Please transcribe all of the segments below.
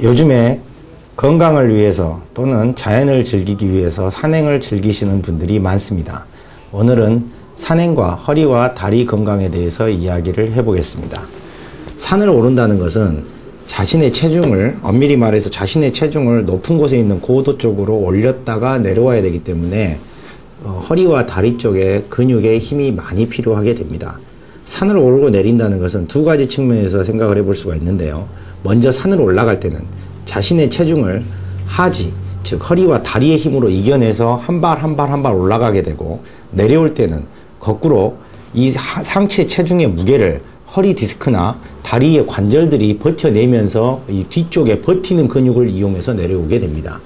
요즘에 건강을 위해서 또는 자연을 즐기기 위해서 산행을 즐기시는 분들이 많습니다. 오늘은 산행과 허리와 다리 건강에 대해서 이야기를 해보겠습니다. 산을 오른다는 것은 자신의 체중을, 엄밀히 말해서 자신의 체중을 높은 곳에 있는 고도 쪽으로 올렸다가 내려와야 되기 때문에 허리와 다리 쪽에 근육에 힘이 많이 필요하게 됩니다. 산을 오르고 내린다는 것은 두 가지 측면에서 생각을 해볼 수가 있는데요. 먼저 산을 올라갈 때는 자신의 체중을 하지, 즉 허리와 다리의 힘으로 이겨내서 한 발 한 발 한 발 올라가게 되고, 내려올 때는 거꾸로 이 상체 체중의 무게를 허리 디스크나 다리의 관절들이 버텨내면서 이 뒤쪽에 버티는 근육을 이용해서 내려오게 됩니다.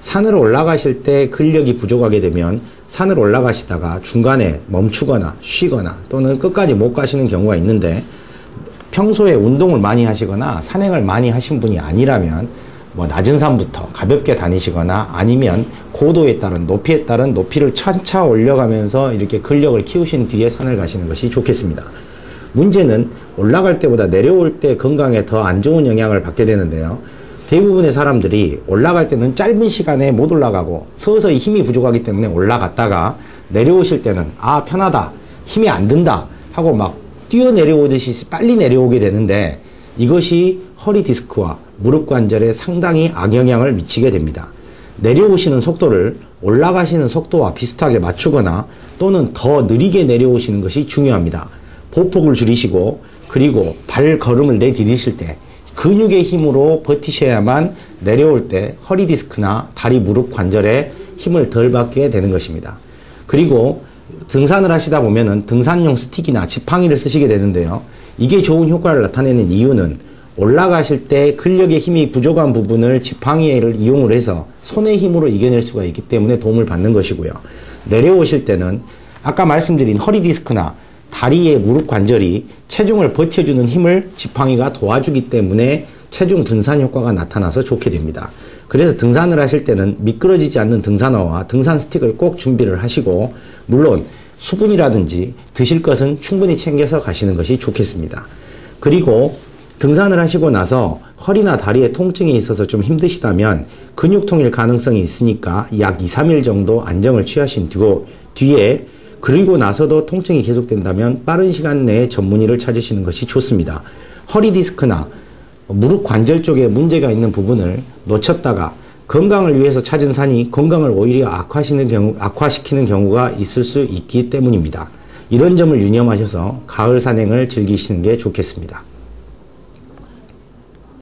산을 올라가실 때 근력이 부족하게 되면 산을 올라가시다가 중간에 멈추거나 쉬거나 또는 끝까지 못 가시는 경우가 있는데, 평소에 운동을 많이 하시거나 산행을 많이 하신 분이 아니라면 낮은 산부터 가볍게 다니시거나 아니면 고도에 따른 높이에 따른 높이를 차차 올려가면서 이렇게 근력을 키우신 뒤에 산을 가시는 것이 좋겠습니다. 문제는 올라갈 때보다 내려올 때 건강에 더 안 좋은 영향을 받게 되는데요. 대부분의 사람들이 올라갈 때는 짧은 시간에 못 올라가고 서서히 힘이 부족하기 때문에 올라갔다가 내려오실 때는 편하다, 힘이 안 든다 하고 막 뛰어 내려오듯이 빨리 내려오게 되는데, 이것이 허리 디스크와 무릎 관절에 상당히 악영향을 미치게 됩니다. 내려오시는 속도를 올라가시는 속도와 비슷하게 맞추거나 또는 더 느리게 내려오시는 것이 중요합니다. 보폭을 줄이시고, 그리고 발걸음을 내디디실 때 근육의 힘으로 버티셔야만 내려올 때 허리 디스크나 다리 무릎 관절에 힘을 덜 받게 되는 것입니다. 그리고 등산을 하시다 보면은 등산용 스틱이나 지팡이를 쓰시게 되는데요. 이게 좋은 효과를 나타내는 이유는 올라가실 때 근력의 힘이 부족한 부분을 지팡이를 이용을 해서 손의 힘으로 이겨낼 수가 있기 때문에 도움을 받는 것이고요. 내려오실 때는 아까 말씀드린 허리 디스크나 다리의 무릎 관절이 체중을 버텨주는 힘을 지팡이가 도와주기 때문에 체중 분산 효과가 나타나서 좋게 됩니다. 그래서 등산을 하실 때는 미끄러지지 않는 등산화와 등산 스틱을 꼭 준비를 하시고, 물론 수분이라든지 드실 것은 충분히 챙겨서 가시는 것이 좋겠습니다. 그리고 등산을 하시고 나서 허리나 다리에 통증이 있어서 좀 힘드시다면 근육통일 가능성이 있으니까 약 2, 3일 정도 안정을 취하신 뒤에 그리고 나서도 통증이 계속된다면 빠른 시간 내에 전문의를 찾으시는 것이 좋습니다. 허리 디스크나 무릎 관절 쪽에 문제가 있는 부분을 놓쳤다가 건강을 위해서 찾은 산이 건강을 오히려 악화시키는 경우가 있을 수 있기 때문입니다. 이런 점을 유념하셔서 가을 산행을 즐기시는 게 좋겠습니다.